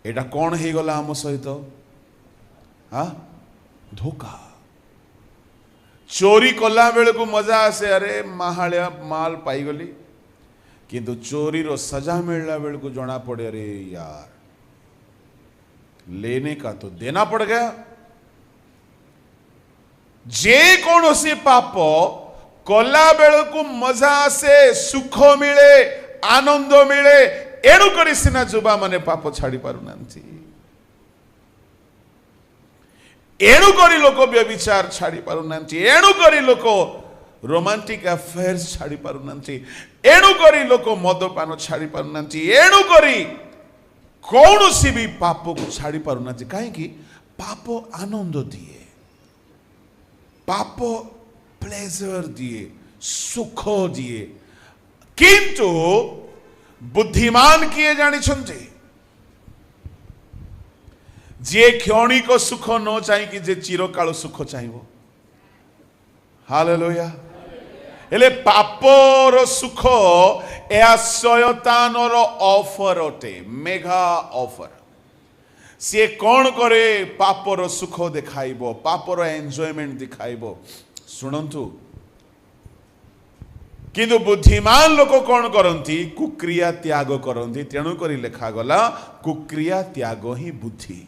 एटा कौन हो गला आम सहित हाँ धोखा चोरी कला बेल को मजा आसे अरे माहालिया माल पाईगली किंतु चोरी रो सजा मिलला बेल को जना पड़े अरे यार लेने का तो देना पड़ गया। जे कौन सी पाप कला बेल को मजा आसे सुख मिले आनंद मिले एणु करी सिना जुबा माने पाप छाड़ी पारु नांती एणु करी लोक व्यभिचार छाड़ी पारु नांती एणु करी लोक रोमांटिक अफेयर्स छाड़ी पारु नांती एणु करी लोक मदपान छाड़ी पारु नांती एणु करी कौन सी भी पाप को छाड़ी पारु नांती काहे कि पाप आनंद दिए पाप प्लेजर दिए सुख दिए किंतु बुद्धिमान किए जानी छंजे जे क्षणिक सुख न चाहि कि जे चिरकाल सुख चाहिए। हालेलुया हेले पापर सुख या शयतान रो ऑफर अटे मेगा ऑफर सी कौन करे पापर सुख देखाइबो पापर एंजॉयमेंट दिखाइबो सुनंतु किंतु बुद्धिमान लोक कौन करती कुक्रिया त्याग करती तेणुक लिखा गला कुक्रिया त्याग ही बुद्धि।